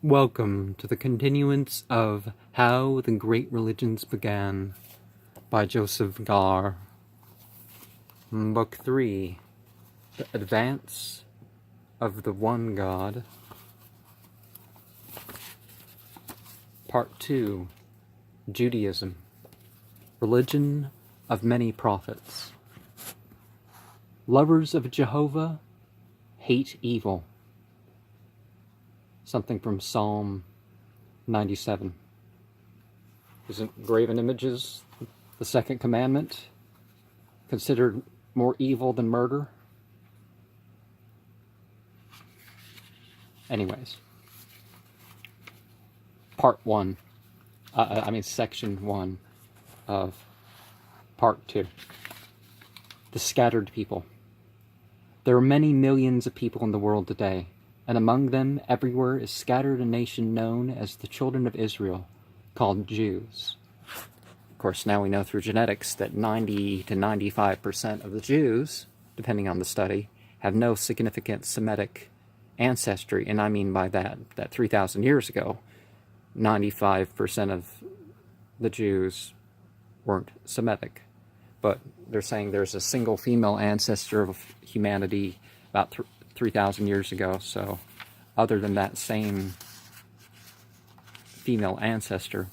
Welcome to the continuance of How the Great Religions Began by Joseph Gaer. Book 3, The Advance of the One God. Part 2, Judaism, Religion of Many Prophets. Lovers of Jehovah hate evil. Something from Psalm 97. Isn't graven images the second commandment considered more evil than murder? Anyways, section 1 of part 2. The scattered people. There are many millions of people in the world today, and among them everywhere is scattered a nation known as the children of Israel, called Jews. Of course, now we know through genetics that 90 to 95% of the Jews, depending on the study, have no significant Semitic ancestry, and I mean by that 3,000 years ago, 95% of the Jews weren't Semitic. But they're saying there's a single female ancestor of humanity about 3,000 years ago, so other than that same female ancestor.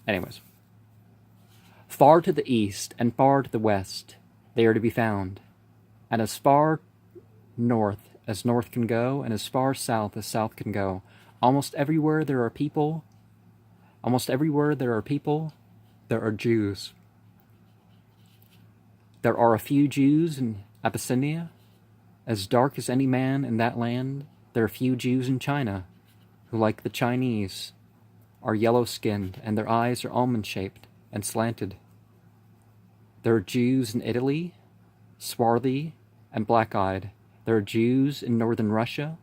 Anyways, far to the east and far to the west they are to be found, and as far north as north can go, and as far south as south can go. Almost everywhere there are people, there are Jews. There are a few Jews in Abyssinia. As dark as any man in that land, there are few Jews in China, who, like the Chinese, are yellow-skinned, and their eyes are almond-shaped and slanted. There are Jews in Italy, swarthy and black-eyed. There are Jews in northern Russia,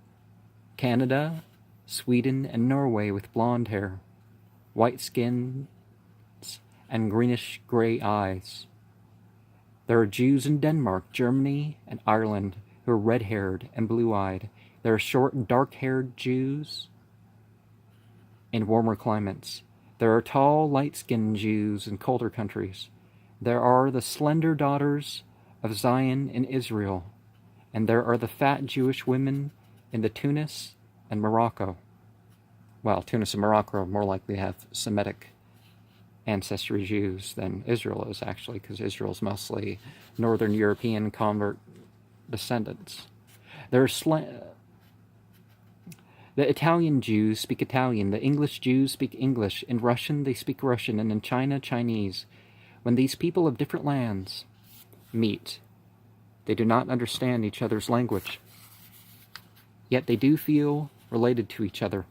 Canada, Sweden, and Norway with blonde hair, white skins, and greenish-gray eyes. There are Jews in Denmark, Germany, and Ireland, who are red-haired and blue-eyed. There are short, dark-haired Jews in warmer climates. There are tall, light-skinned Jews in colder countries. There are the slender daughters of Zion in Israel, and there are the fat Jewish women in the Tunis and Morocco. Well, Tunis and Morocco are more likely to have Semitic ancestry Jews than Israel is, actually, because Israel's mostly Northern European convert descendants. There are the Italian Jews speak Italian, the English Jews speak English, in Russian they speak Russian, and in China, Chinese. When these people of different lands meet, they do not understand each other's language. Yet they do feel related to each other.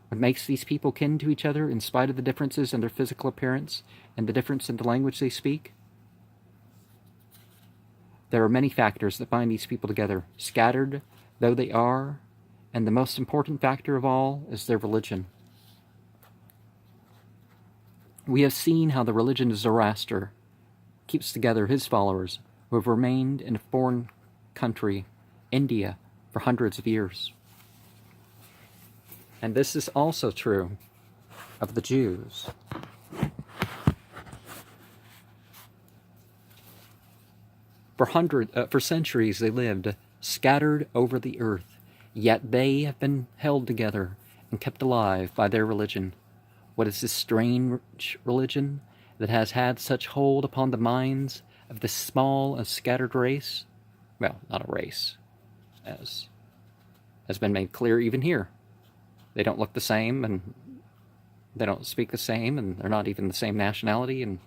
What makes these people kin to each other, in spite of the differences in their physical appearance and the difference in the language they speak? There are many factors that bind these people together, scattered though they are, and the most important factor of all is their religion. We have seen how the religion of Zoroaster keeps together his followers, who have remained in a foreign country, India, for hundreds of years. And this is also true of the Jews. For centuries they lived scattered over the earth, yet they have been held together and kept alive by their religion. What is this strange religion that has had such hold upon the minds of this small and scattered race? Well, not a race, as has been made clear even here. They don't look the same, and they don't speak the same, and they're not even the same nationality. And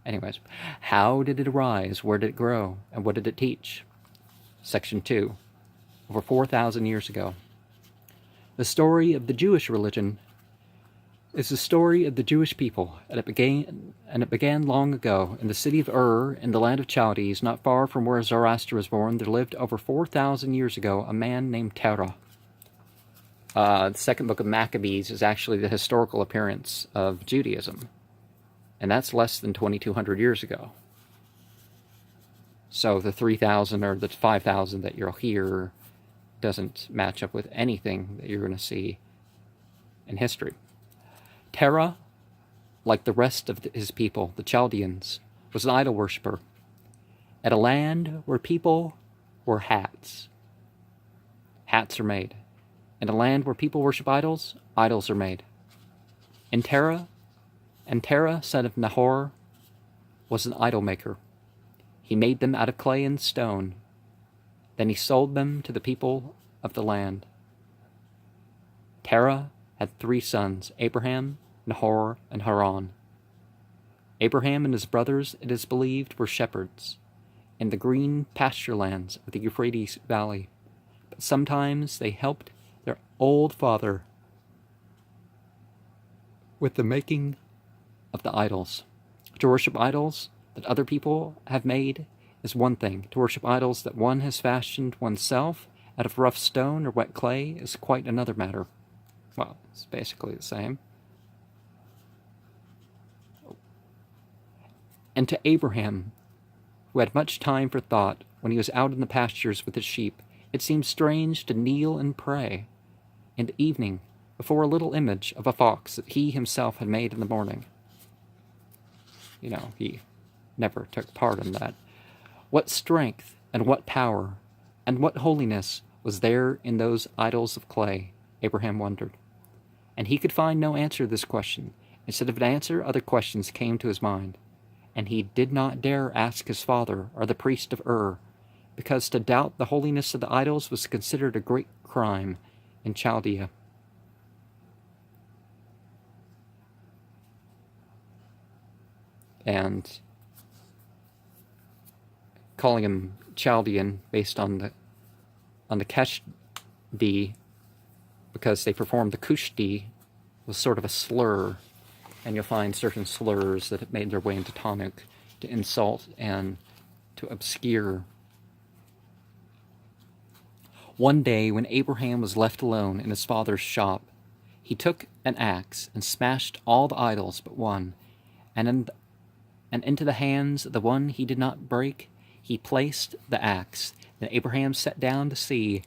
anyways, how did it arise? Where did it grow? And what did it teach? Section 2. Over 4,000 years ago. The story of the Jewish religion is the story of the Jewish people, and it began long ago in the city of Ur, in the land of Chaldees, not far from where Zoroaster was born. There lived over 4,000 years ago a man named Terah. The second book of Maccabees is actually the historical appearance of Judaism, and that's less than 2,200 years ago. So the 3,000 or the 5,000 that you'll hear doesn't match up with anything that you're going to see in history. Terah, like the rest of his people, the Chaldeans, was an idol worshiper. At a land where people wore hats, hats are made. In a land where people worship idols, idols are made. And Terah, son of Nahor, was an idol maker. He made them out of clay and stone. Then he sold them to the people of the land. Terah had 3 sons, Abraham, Nahor, and Haran. Abraham and his brothers, it is believed, were shepherds in the green pasture lands of the Euphrates Valley, but sometimes they helped their old father with the making of the idols. To worship idols that other people have made is one thing. To worship idols that one has fashioned oneself out of rough stone or wet clay is quite another matter. Well, it's basically the same. And to Abraham, who had much time for thought when he was out in the pastures with his sheep, it seemed strange to kneel and pray in the evening before a little image of a fox that he himself had made in the morning. You know, he never took part in that. What strength and what power and what holiness was there in those idols of clay, Abraham wondered. And he could find no answer to this question. Instead of an answer, other questions came to his mind. And he did not dare ask his father or the priest of Ur, because to doubt the holiness of the idols was considered a great crime in Chaldea. And calling him Chaldean based on the Keshdi, because they performed the Kushti, was sort of a slur. And you'll find certain slurs that have made their way into Tanakh to insult and to obscure. One day, when Abraham was left alone in his father's shop, he took an axe and smashed all the idols but one, and into the hands of the one he did not break, he placed the axe. Then Abraham sat down to see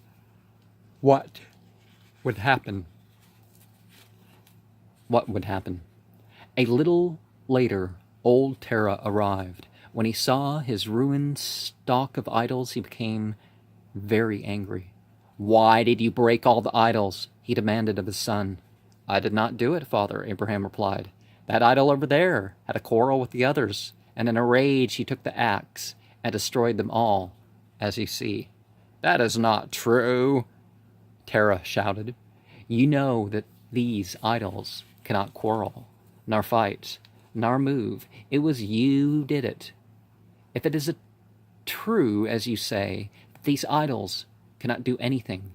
what would happen. What would happen? A little later, old Terah arrived. When he saw his ruined stock of idols, he became very angry. "Why did you break all the idols?" he demanded of his son. "I did not do it, father," Abraham replied. "That idol over there had a quarrel with the others, and in a rage he took the axe and destroyed them all, as you see." "That is not true," Terah shouted. "You know that these idols cannot quarrel, nor fight, nor move. It was you who did it. If it is true, as you say, that these idols cannot do anything,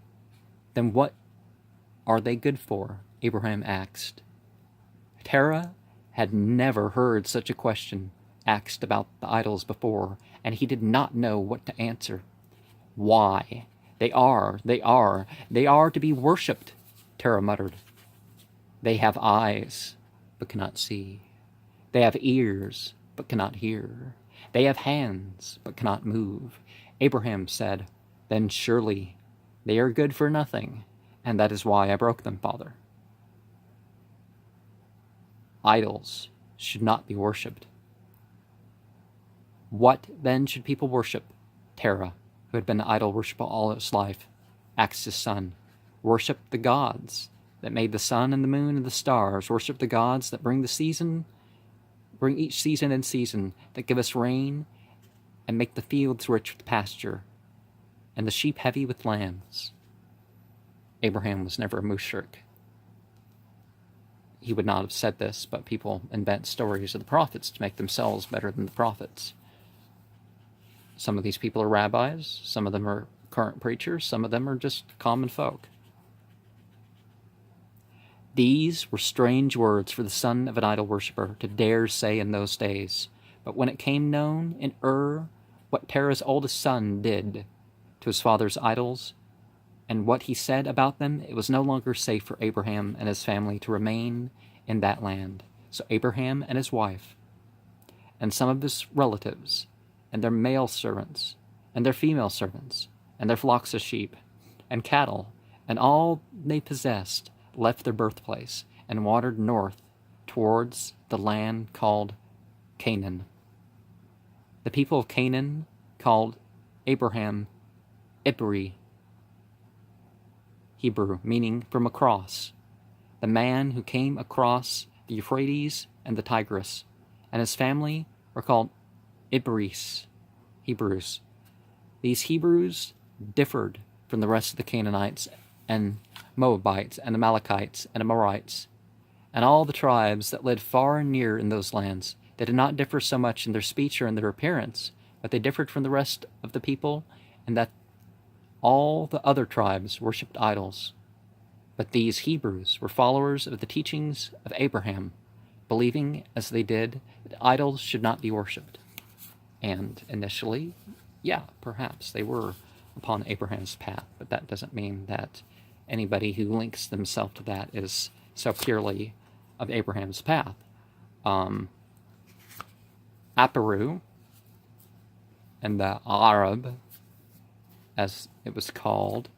then what are they good for?" Abraham asked. Terah had never heard such a question asked about the idols before, and he did not know what to answer. "Why? They are to be worshipped," Terah muttered. "They have eyes, but cannot see. They have ears, but cannot hear. They have hands, but cannot move." Abraham said, "Then surely they are good for nothing, and that is why I broke them, father." Idols should not be worshipped. What then should people worship? Terah, who had been an idol worshiper all his life, asked his son. "Worship the gods that made the sun and the moon and the stars. Worship the gods that bring each season and season, that give us rain and make the fields rich with pasture and the sheep heavy with lambs." Abraham was never a mushrik. He would not have said this, but people invent stories of the prophets to make themselves better than the prophets. Some of these people are rabbis, some of them are current preachers, some of them are just common folk. These were strange words for the son of an idol worshiper to dare say in those days. But when it came known in Ur what Terah's oldest son did to his father's idols, and what he said about them, it was no longer safe for Abraham and his family to remain in that land. So Abraham and his wife, and some of his relatives, and their male servants, and their female servants, and their flocks of sheep, and cattle, and all they possessed, left their birthplace and wandered north towards the land called Canaan. The people of Canaan called Abraham Ibri, Hebrew, meaning from across, the man who came across the Euphrates and the Tigris, and his family were called Ibris, Hebrews. These Hebrews differed from the rest of the Canaanites and Moabites and Amalekites and Amorites and all the tribes that lived far and near in those lands. They did not differ so much in their speech or in their appearance, but they differed from the rest of the people in that all the other tribes worshipped idols. But these Hebrews were followers of the teachings of Abraham, believing, as they did, that idols should not be worshipped. And initially, yeah, perhaps they were upon Abraham's path, but that doesn't mean that anybody who links themselves to that is so purely of Abraham's path. Aparu and the Arab, as it was called,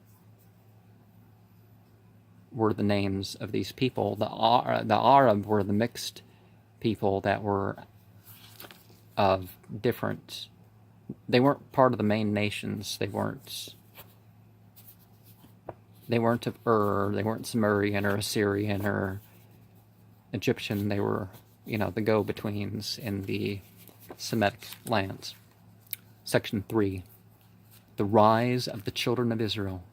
were the names of these people. The Arab were the mixed people that were of different. They weren't part of the main nations. They weren't of Ur. They weren't Sumerian or Assyrian or Egyptian. They were, the go-betweens in the Semitic lands. Section 3. The rise of the children of Israel.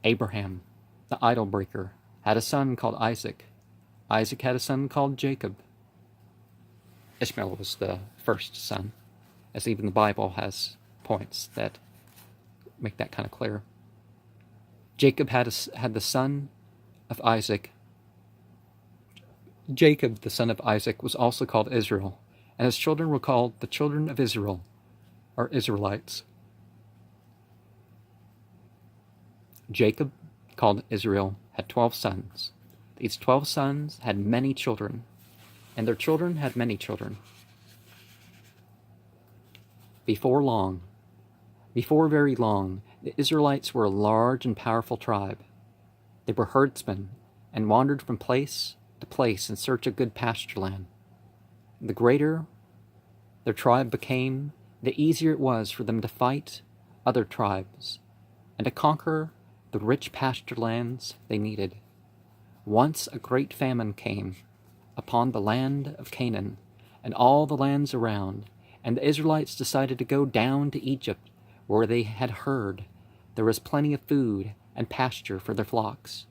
Abraham, the idol breaker, had a son called Isaac. Isaac had a son called Jacob. Ishmael was the first son, as even the Bible has points that make that kind of clear. Jacob had the son of Isaac. Jacob, the son of Isaac, was also called Israel, and his children were called the children of Israel, or Israelites. Jacob, called Israel, had 12 sons. These 12 sons had many children, and their children had many children. Before very long, the Israelites were a large and powerful tribe. They were herdsmen and wandered from place to place in search of good pasture land. The greater their tribe became, the easier it was for them to fight other tribes and to conquer the rich pasture lands they needed. Once a great famine came upon the land of Canaan and all the lands around, and the Israelites decided to go down to Egypt, where they had heard there was plenty of food and pasture for their flocks.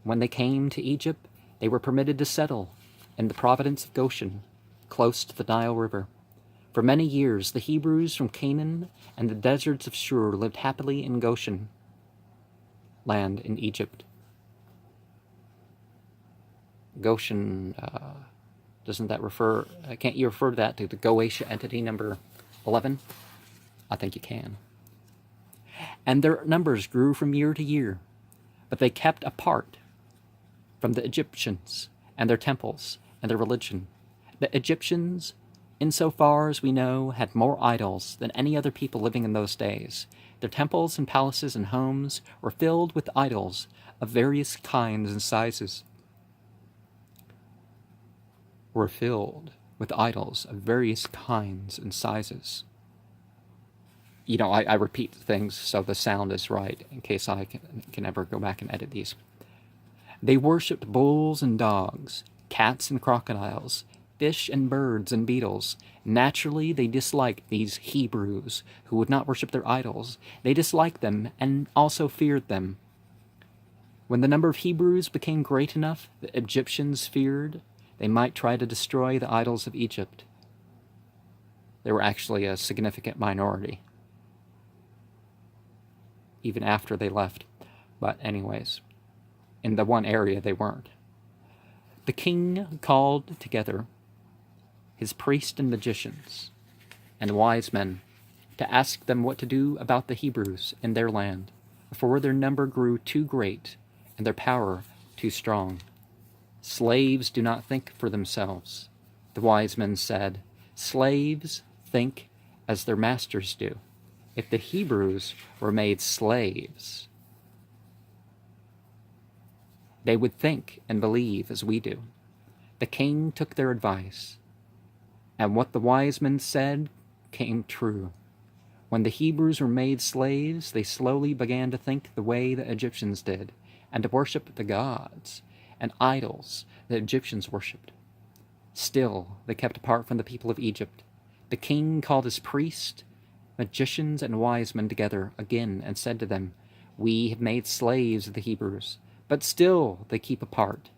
When they came to Egypt, they were permitted to settle in the province of Goshen, close to the Nile River. For many years, the Hebrews from Canaan and the deserts of Shur lived happily in Goshen land in Egypt. Goshen, doesn't that refer, can't you refer to that to the Goetia entity number 11? I think you can. And their numbers grew from year to year, but they kept apart from the Egyptians and their temples and their religion. The Egyptians, insofar as we know, had more idols than any other people living in those days. Their temples and palaces and homes were filled with idols of various kinds and sizes. I repeat things so the sound is right in case I can ever go back and edit these. They worshipped bulls and dogs, cats and crocodiles, fish and birds and beetles. Naturally, they disliked these Hebrews who would not worship their idols. They disliked them and also feared them. When the number of Hebrews became great enough, the Egyptians feared they might try to destroy the idols of Egypt. They were actually a significant minority, even after they left. But anyways, in the one area they weren't. The king called together his priests and magicians and wise men to ask them what to do about the Hebrews in their land, for their number grew too great and their power too strong. Slaves do not think for themselves, the wise men said. Slaves think as their masters do. If the Hebrews were made slaves, They would think and believe as we do. The king took their advice, and what the wise men said came true. When the Hebrews were made slaves, they slowly began to think the way the Egyptians did, and to worship the gods and idols the Egyptians worshipped. Still, they kept apart from the people of Egypt. The king called his priests, magicians, and wise men together again and said to them, "We have made slaves of the Hebrews, but still they keep apart,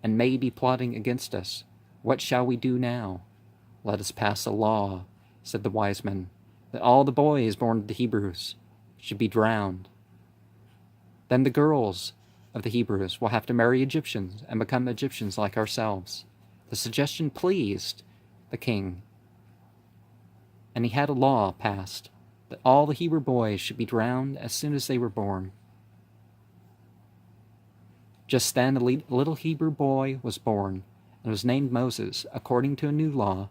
and may be plotting against us. What shall we do now?" "Let us pass a law," said the wise men, "that all the boys born of the Hebrews should be drowned. Then the girls of the Hebrews will have to marry Egyptians and become Egyptians like ourselves." The suggestion pleased the king, and he had a law passed that all the Hebrew boys should be drowned as soon as they were born. Just then a little Hebrew boy was born and was named Moses, according to a new law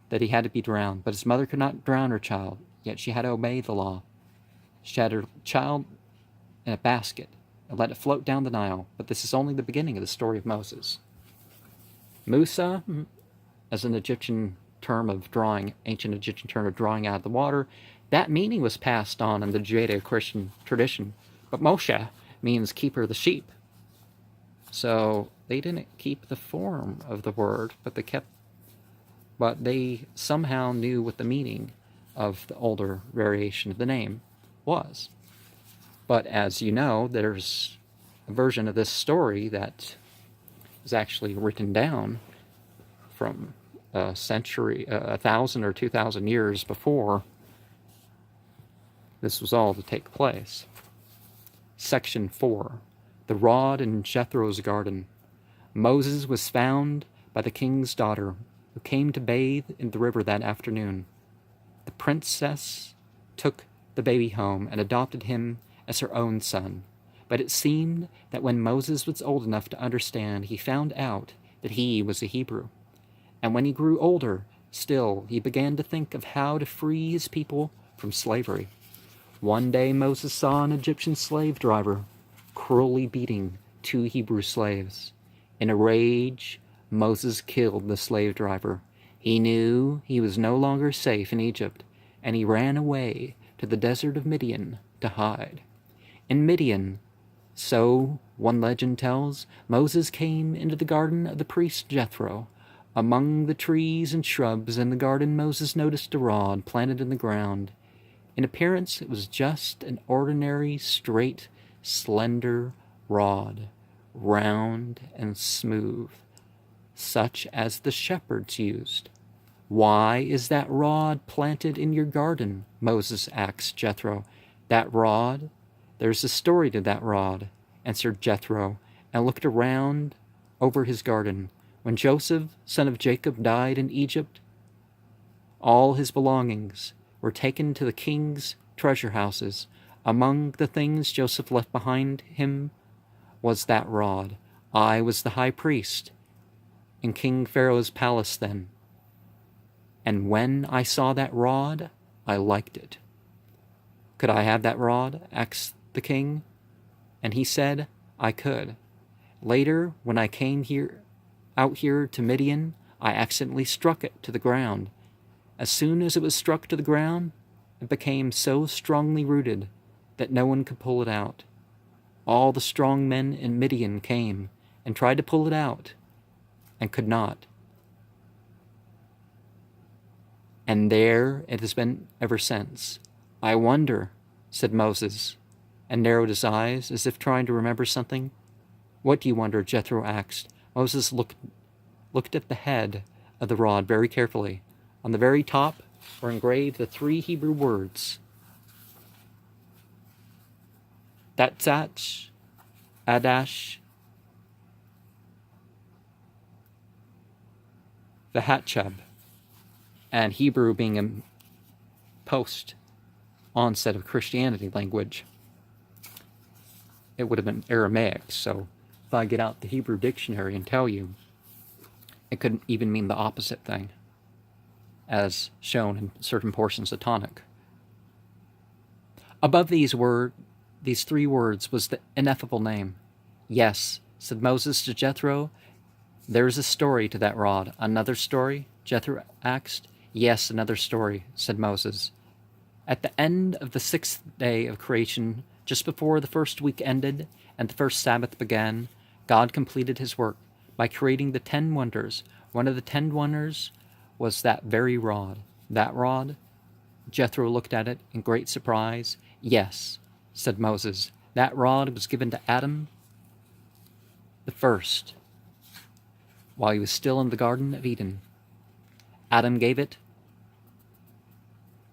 that he had to be drowned. But his mother could not drown her child, yet she had to obey the law. She had her child in a basket and let it float down the Nile. But this is only the beginning of the story of Moses. Musa, as an Egyptian term of drawing, ancient Egyptian term of drawing out of the water, that meaning was passed on in the Judeo-Christian tradition. But Moshe means keeper of the sheep. So they didn't keep the form of the word, but they somehow knew what the meaning of the older variation of the name was. But as you know, there's a version of this story that is actually written down from a century, 1,000 or 2,000 years before this was all to take place. Section 4. The rod in Jethro's garden. Moses was found by the king's daughter, who came to bathe in the river that afternoon. The princess took the baby home and adopted him as her own son. But it seemed that when Moses was old enough to understand, he found out that he was a Hebrew. And when he grew older, still, he began to think of how to free his people from slavery. One day Moses saw an Egyptian slave driver cruelly beating 2 Hebrew slaves. In a rage, Moses killed the slave driver. He knew he was no longer safe in Egypt, and he ran away to the desert of Midian to hide. In Midian, so one legend tells, Moses came into the garden of the priest Jethro. Among the trees and shrubs in the garden, Moses noticed a rod planted in the ground. In appearance, it was just an ordinary, straight, slender rod, round and smooth, such as the shepherds used. "Why is that rod planted in your garden?" Moses asked Jethro. "That rod? There's a story to that rod," answered Jethro, and looked around over his garden. When Joseph, son of Jacob, died in Egypt, all his belongings were taken to the king's treasure houses. Among the things Joseph left behind him was that rod. I was the high priest in King Pharaoh's palace then, and when I saw that rod, I liked it. "Could I have that rod?" asked the king, and he said I could. Later, when I came out here to Midian, I accidentally struck it to the ground. As soon as it was struck to the ground, it became so strongly rooted that no one could pull it out. All the strong men in Midian came and tried to pull it out and could not. And there it has been ever since. "I wonder," said Moses, and narrowed his eyes as if trying to remember something. "What do you wonder?" Jethro asked. Moses looked at the head of the rod very carefully. On the very top were engraved the 3 Hebrew words, Tatzach, Adash, Vahatchab, and Hebrew being a post-onset of Christianity language. It would have been Aramaic, so if I get out the Hebrew dictionary and tell you, it could even mean the opposite thing, as shown in certain portions of Tanakh. Above these were these 3 words was the ineffable name. Yes, said Moses to Jethro, there is a story to that rod. Another story? Jethro asked. Yes, another story, said Moses. At the end of the 6th day of creation, just before the first week ended and the first Sabbath began, God completed his work by creating the 10 wonders. One of the 10 wonders was that very rod. That rod? Jethro looked at it in great surprise. Yes, said Moses, that rod was given to Adam the first, while he was still in the Garden of Eden. Adam gave it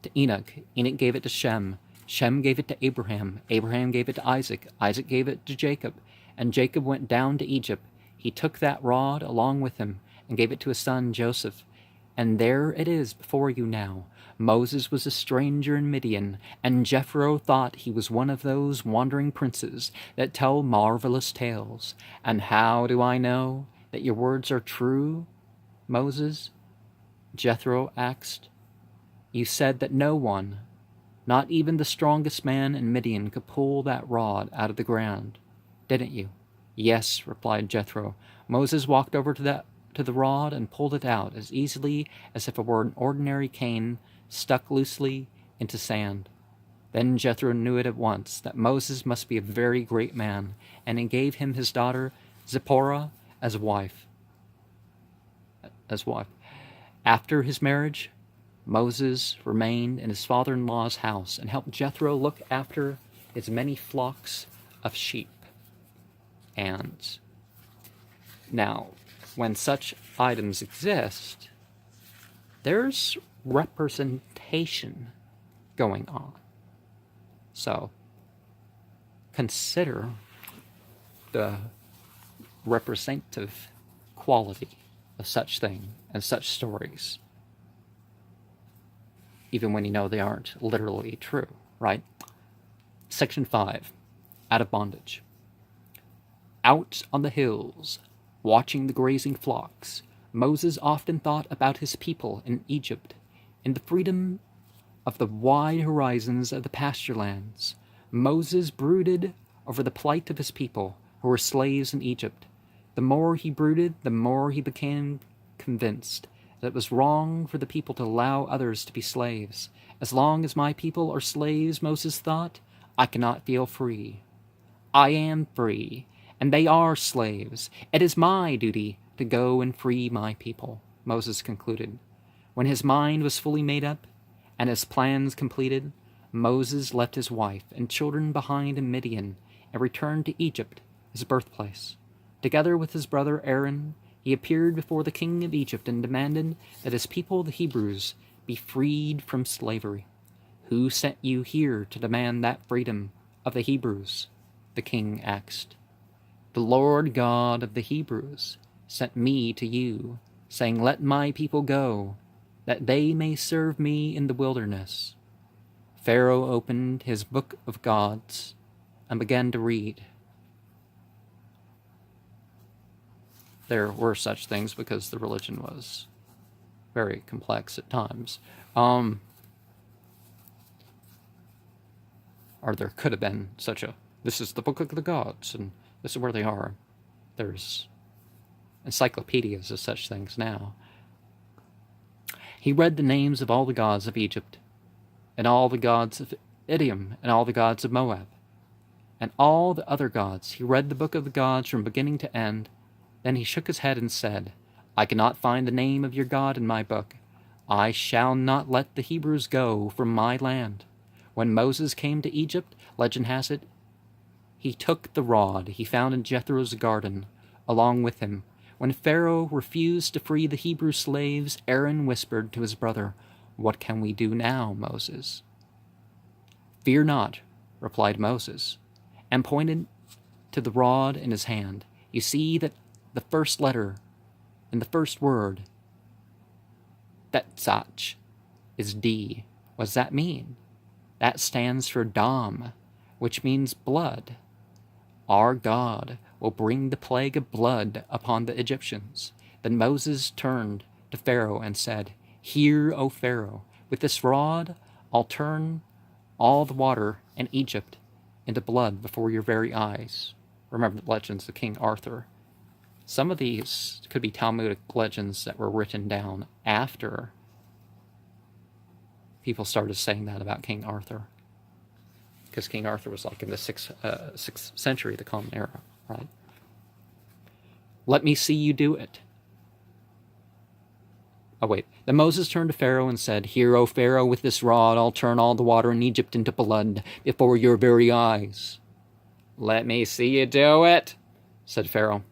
to Enoch. Enoch gave it to Shem. Shem gave it to Abraham. Abraham gave it to Isaac. Isaac gave it to Jacob. And Jacob went down to Egypt. He took that rod along with him and gave it to his son Joseph. And there it is before you now. Moses was a stranger in Midian, and Jethro thought he was one of those wandering princes that tell marvelous tales. And how do I know that your words are true, Moses? Jethro asked. You said that no one, not even the strongest man in Midian, could pull that rod out of the ground, didn't you? Yes, replied Jethro. Moses walked over to the rod and pulled it out as easily as if it were an ordinary cane stuck loosely into sand. Then Jethro knew it at once that Moses must be a very great man, and he gave him his daughter Zipporah as wife. After his marriage, Moses remained in his father-in-law's house and helped Jethro look after his many flocks of sheep. And now, when such items exist, there's representation going on. So, consider the representative quality of such thing and such stories, even when you know they aren't literally true, right? Section 5, out of bondage. Out on the hills, watching the grazing flocks, Moses often thought about his people in Egypt. In the freedom of the wide horizons of the pasture lands, Moses brooded over the plight of his people who were slaves in Egypt. The more he brooded, the more he became convinced that it was wrong for the people to allow others to be slaves. As long as my people are slaves, Moses thought, I cannot feel free. I am free, and they are slaves. It is my duty to go and free my people, Moses concluded. When his mind was fully made up and his plans completed, Moses left his wife and children behind in Midian and returned to Egypt, his birthplace. Together with his brother Aaron, he appeared before the king of Egypt and demanded that his people, the Hebrews, be freed from slavery. Who sent you here to demand that freedom of the Hebrews? The king asked. The Lord God of the Hebrews sent me to you, saying, let my people go, that they may serve me in the wilderness. Pharaoh opened his book of gods and began to read. There were such things because the religion was very complex at times. Or there could have been such a, this is the book of the gods, and this is where they are. There's encyclopedias of such things now. He read the names of all the gods of Egypt, and all the gods of Idum, and all the gods of Moab, and all the other gods. He read the book of the gods from beginning to end. Then he shook his head and said, I cannot find the name of your God in my book. I shall not let the Hebrews go from my land. When Moses came to Egypt, legend has it, he took the rod he found in Jethro's garden along with him. When Pharaoh refused to free the Hebrew slaves, Aaron whispered to his brother, what can we do now, Moses? Fear not, replied Moses, and pointed to the rod in his hand. You see that the first letter in the first word, Tetzach, is D. What does that mean? That stands for Dam, which means blood. Our God will bring the plague of blood upon the Egyptians. Then Moses turned to Pharaoh and said, Hear, O Pharaoh, with this rod I'll turn all the water in Egypt into blood before your very eyes. Remember the legends of King Arthur. Some of these could be Talmudic legends that were written down after people started saying that about King Arthur. Because King Arthur was like in the 6th century, the Common Era, right? Let me see you do it. Oh, wait. Then Moses turned to Pharaoh and said, Hear, O Pharaoh, with this rod I'll turn all the water in Egypt into blood before your very eyes. Let me see you do it, said Pharaoh.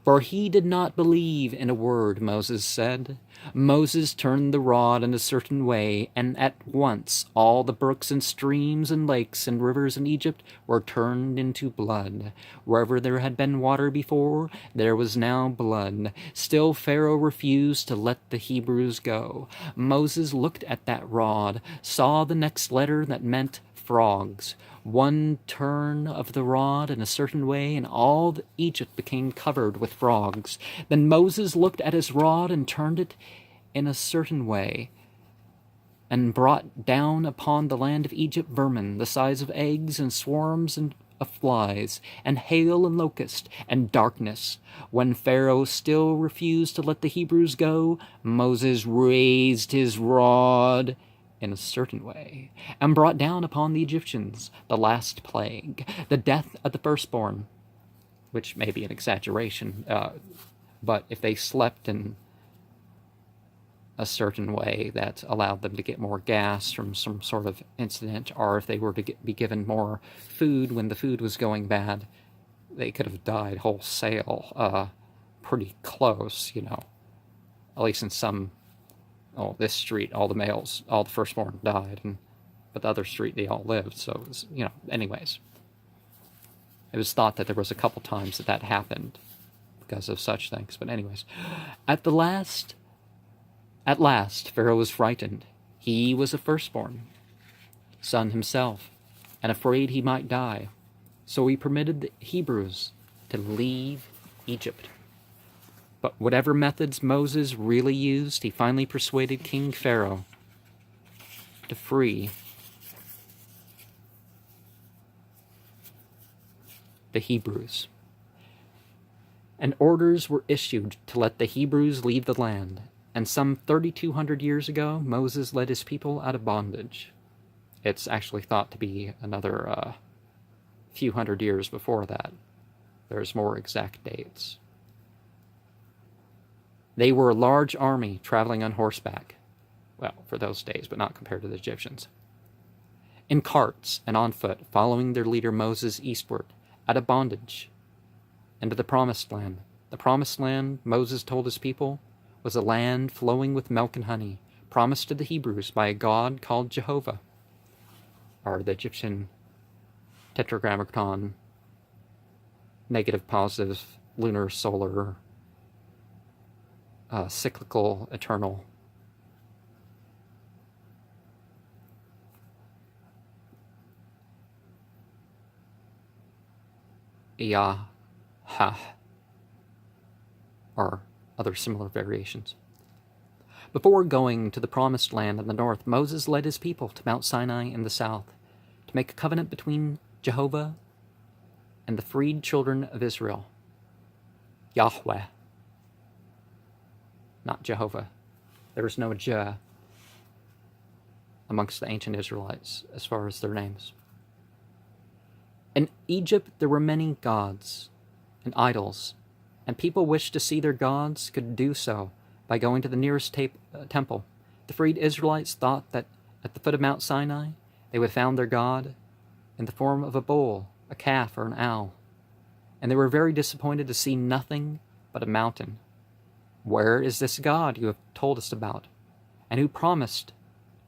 For he did not believe in a word Moses said. Moses turned the rod in a certain way, and at once all the brooks and streams and lakes and rivers in Egypt were turned into blood. Wherever there had been water before, there was now blood. Still Pharaoh refused to let the Hebrews go. Moses looked at that rod, saw the next letter that meant frogs. One turn of the rod in a certain way, and all Egypt became covered with frogs. Then Moses looked at his rod and turned it in a certain way, and brought down upon the land of Egypt vermin the size of eggs, and swarms of flies, and hail and locust, and darkness. When Pharaoh still refused to let the Hebrews go, Moses raised his rod in a certain way, and brought down upon the Egyptians the last plague, the death of the firstborn, which may be an exaggeration, but if they slept in a certain way that allowed them to get more gas from some sort of incident, or if they were to be given more food when the food was going bad, they could have died wholesale, pretty close, at least in some. Oh, this street, all the males, all the firstborn died, but the other street, they all lived. So it was, anyways. It was thought that there was a couple times that happened because of such things. But anyways, at last, Pharaoh was frightened. He was a firstborn son himself, and afraid he might die. So he permitted the Hebrews to leave Egypt. But whatever methods Moses really used, he finally persuaded King Pharaoh to free the Hebrews. And orders were issued to let the Hebrews leave the land. And some 3,200 years ago, Moses led his people out of bondage. It's actually thought to be another few hundred years before that. There's more exact dates. They were a large army traveling on horseback. Well, for those days, but not compared to the Egyptians. In carts and on foot, following their leader Moses eastward, out of bondage, into the Promised Land. The Promised Land, Moses told his people, was a land flowing with milk and honey, promised to the Hebrews by a god called Jehovah, or the Egyptian tetragrammaton, negative, positive, lunar, solar, cyclical, eternal. Yah, Ha, or other similar variations. Before going to the Promised Land in the north, Moses led his people to Mount Sinai in the south to make a covenant between Jehovah and the freed children of Israel. Yahweh, not Jehovah. There is no Jah amongst the ancient Israelites as far as their names. In Egypt there were many gods and idols, and people wished to see their gods could do so by going to the nearest temple. The freed Israelites thought that at the foot of Mount Sinai they would found their god in the form of a bull, a calf, or an owl, and they were very disappointed to see nothing but a mountain. Where is this God you have told us about, and who promised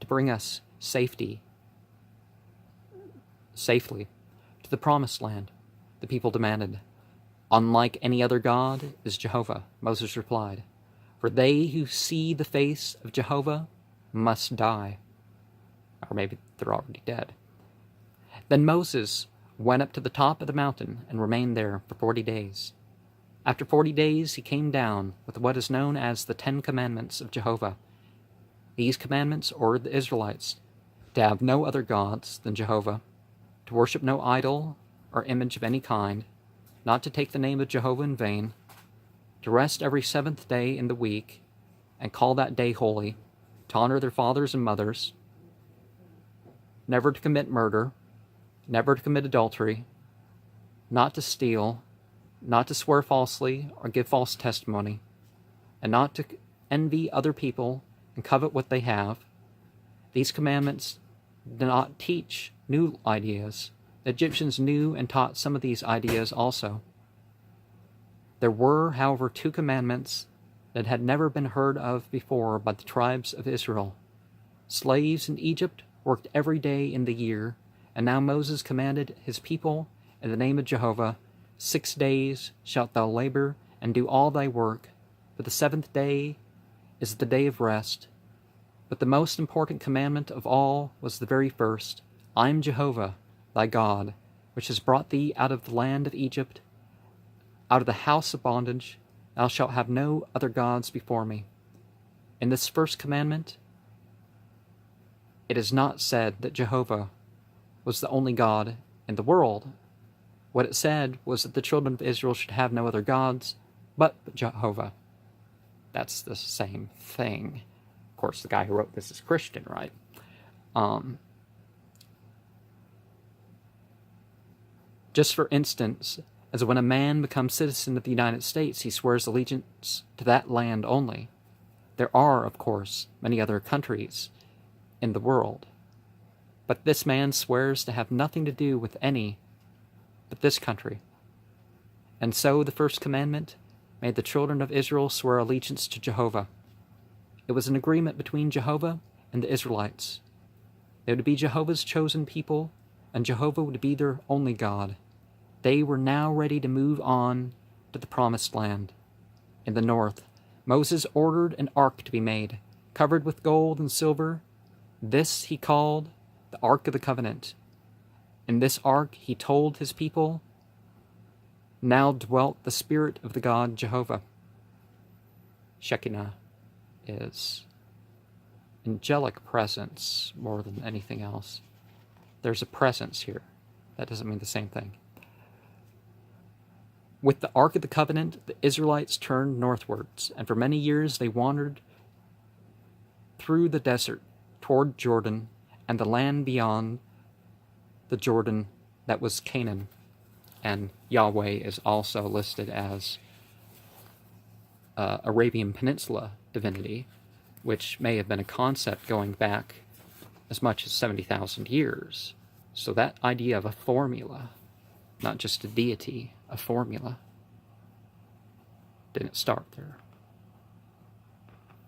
to bring us safely to the Promised Land? The people demanded. Unlike any other God is Jehovah, Moses replied, for they who see the face of Jehovah must die. Or maybe they're already dead. Then Moses went up to the top of the mountain and remained there for 40 days. After 40 days he came down with what is known as the 10 Commandments of Jehovah. These commandments ordered the Israelites to have no other gods than Jehovah, to worship no idol or image of any kind, not to take the name of Jehovah in vain, to rest every seventh day in the week, and call that day holy, to honor their fathers and mothers, never to commit murder, never to commit adultery, not to steal, not to swear falsely or give false testimony, and not to envy other people and covet what they have. These commandments do not teach new ideas. The Egyptians knew and taught some of these ideas also. There were, however, two commandments that had never been heard of before by the tribes of Israel. Slaves in Egypt worked every day in the year, and now Moses commanded his people in the name of Jehovah, 6 days shalt thou labor and do all thy work, but the seventh day is the day of rest. But the most important commandment of all was the very first, I am Jehovah, thy God, which has brought thee out of the land of Egypt, out of the house of bondage. Thou shalt have no other gods before me. In this first commandment, it is not said that Jehovah was the only God in the world. What it said was that the children of Israel should have no other gods but Jehovah. That's the same thing. Of course, the guy who wrote this is Christian, right? Just for instance, as when a man becomes citizen of the United States, he swears allegiance to that land only. There are, of course, many other countries in the world, but this man swears to have nothing to do with any but this country. And so the first commandment made the children of Israel swear allegiance to Jehovah. It was an agreement between Jehovah and the Israelites. They would be Jehovah's chosen people, and Jehovah would be their only God. They were now ready to move on to the promised land. In the north, Moses ordered an ark to be made, covered with gold and silver. This he called the Ark of the Covenant. In this ark he told his people, now dwelt the spirit of the God Jehovah. Shekinah is angelic presence more than anything else. There's a presence here. That doesn't mean the same thing. With the Ark of the Covenant, the Israelites turned northwards, and for many years they wandered through the desert toward Jordan and the land beyond the Jordan that was Canaan. And Yahweh is also listed as Arabian Peninsula divinity, which may have been a concept going back as much as 70,000 years. So that idea of a formula, not just a deity, a formula, didn't start there.